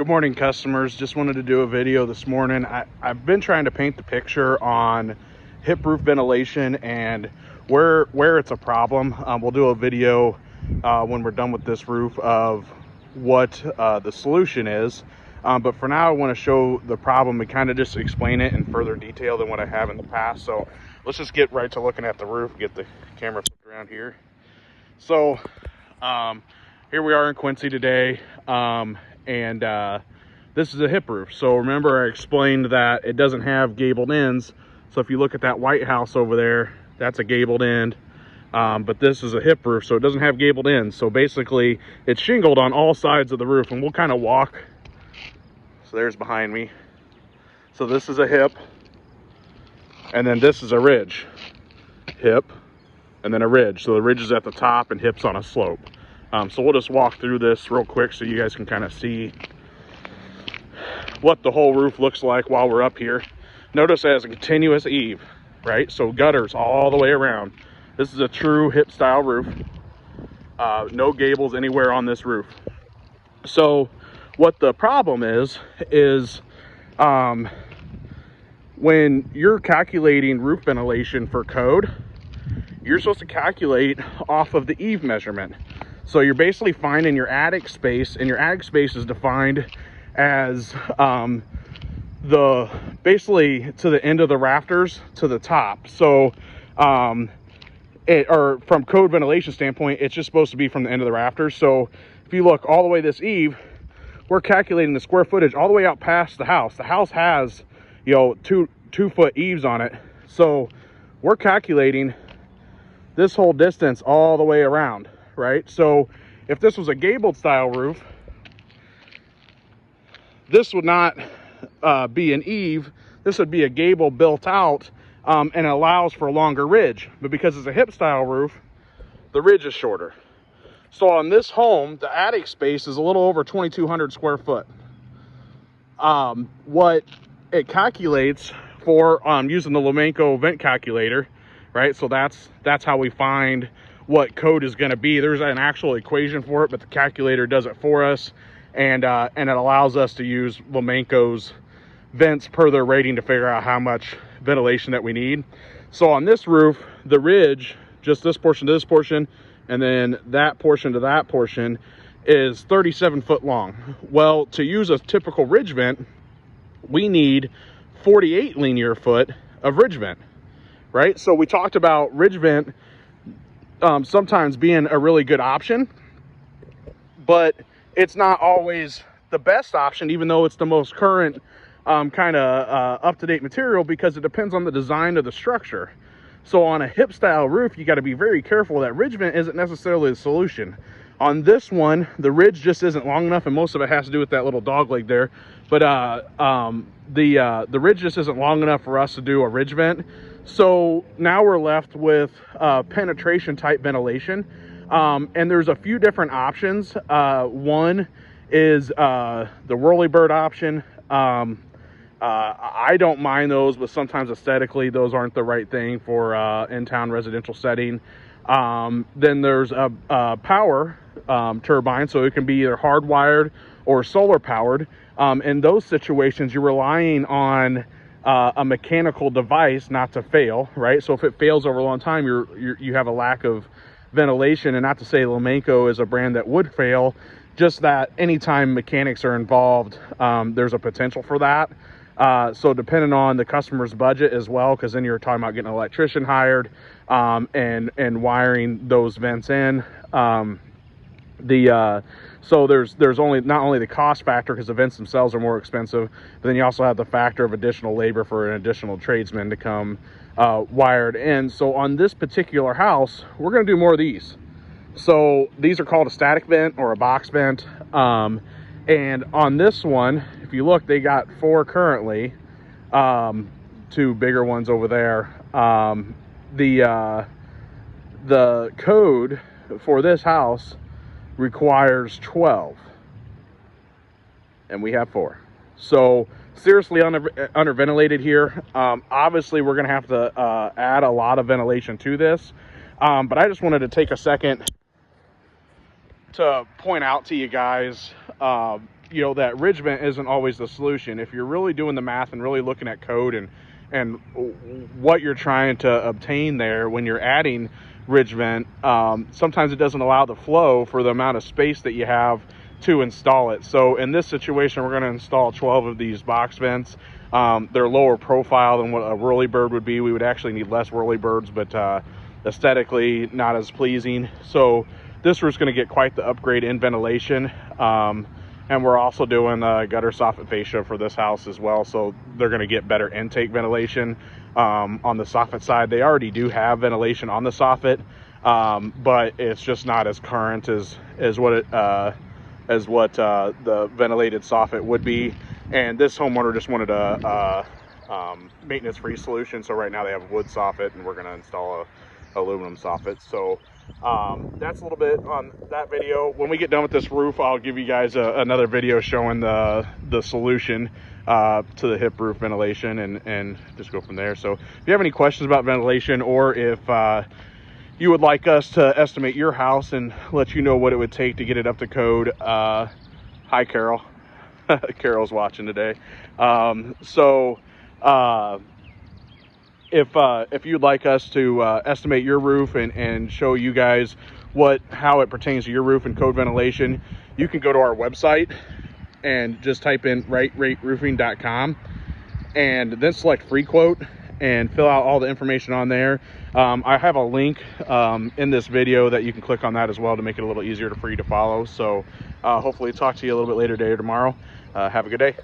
Good morning, customers. Just wanted to do a video this morning. I've been trying to paint the picture on hip roof ventilation and where it's a problem. We'll do a video when we're done with this roof of what the solution is. But for now, I want to show the problem and kind of just explain it in further detail than what I have in the past. So let's just get right to looking at the roof, get the camera flipped around here. So here we are in Quincy today. And this is a hip roof. So remember I explained that it doesn't have gabled ends. So if you look at that white house over there, that's a gabled end. But this is a hip roof, so it doesn't have gabled ends. So basically it's shingled on all sides of the roof, and we'll kind of walk. So there's behind me. So this is a hip, and then this is a ridge. Hip, and then a ridge. So the ridge is at the top and hip's on a slope. So we'll just walk through this real quick so you guys can kind of see what the whole roof looks like while we're up here. Notice it has a continuous eave, right? So gutters all the way around. This is a true hip style roof. No gables anywhere on this roof. So what the problem is when you're calculating roof ventilation for code, you're supposed to calculate off of the eave measurement. So you're basically finding your attic space, and your attic space is defined as basically to the end of the rafters to the top. So or from code ventilation standpoint, it's just supposed to be from the end of the rafters. So if you look all the way this eave, we're calculating the square footage all the way out past the house. The house has, you know, two foot eaves on it. So we're calculating this whole distance all the way around. Right? So if this was a gabled style roof, this would not be an eave. This would be a gable built out, and it allows for a longer ridge. But because it's a hip style roof, the ridge is shorter. So on this home, the attic space is a little over 2,200 square foot. What it calculates for using the Lomenko vent calculator, right? So that's how we find what code is going to be. There's an actual equation for it, but the calculator does it for us, and it allows us to use Lomenko's vents per their rating to figure out how much ventilation that we need. So on this roof, the ridge, just this portion to this portion, and then that portion to that portion, is 37 foot long. Well, to use a typical ridge vent, we need 48 linear foot of ridge vent, right? So we talked about ridge vent sometimes being a really good option, but it's not always the best option, even though it's the most current kind of up-to-date material, because it depends on the design of the structure. So on a hip style roof, you got to be very careful that ridge vent isn't necessarily the solution. On this one, the ridge just isn't long enough, and most of it has to do with that little dog leg there. But the ridge just isn't long enough for us to do a ridge vent. So now we're left with penetration type ventilation, and there's a few different options. One is the whirlybird option. I don't mind those, but sometimes aesthetically those aren't the right thing for in-town residential setting. Then there's a power turbine, so it can be either hardwired or solar powered. In those situations, you're relying on a mechanical device not to fail, right? So if it fails over a long time, you have a lack of ventilation. And not to say Lomenko is a brand that would fail, just that anytime mechanics are involved, there's a potential for that. So depending on the customer's budget as well, because then you're talking about getting an electrician hired and wiring those vents in. So there's not only the cost factor, because the vents themselves are more expensive, but then you also have the factor of additional labor for an additional tradesman to come wired in. So on this particular house, we're going to do more of these. So these are called a static vent or a box vent. And on this one, if you look, they got 4 currently, 2 bigger ones over there. The code for this house requires 12, and we have 4. So seriously underventilated here. Obviously we're going to have to add a lot of ventilation to this, but I just wanted to take a second to point out to you guys you know, that ridge vent isn't always the solution. If you're really doing the math and really looking at code and what you're trying to obtain there when you're adding ridge vent, sometimes it doesn't allow the flow for the amount of space that you have to install it. So in this situation, we're going to install 12 of these box vents. They're lower profile than what a whirlybird would be. We would actually need less whirlybirds, but aesthetically not as pleasing. So this roof's going to get quite the upgrade in ventilation. And we're also doing gutter soffit fascia for this house as well, so they're going to get better intake ventilation on the soffit side. They already do have ventilation on the soffit, but it's just not as current as what the ventilated soffit would be. And this homeowner just wanted a maintenance-free solution, so right now they have a wood soffit, and we're going to install a aluminum soffit. So that's a little bit on that video. When we get done with this roof, I'll give you guys another video showing the solution to the hip roof ventilation, and just go from there. So if you have any questions about ventilation, or if you would like us to estimate your house and let you know what it would take to get it up to code, hi Carol. Carol's watching today. If you'd like us to estimate your roof and show you guys how it pertains to your roof and code ventilation, you can go to our website and just type in rightrateroofing.com and then select free quote and fill out all the information on there. I have a link in this video that you can click on that as well to make it a little easier for you to follow. So hopefully talk to you a little bit later today or tomorrow. Have a good day.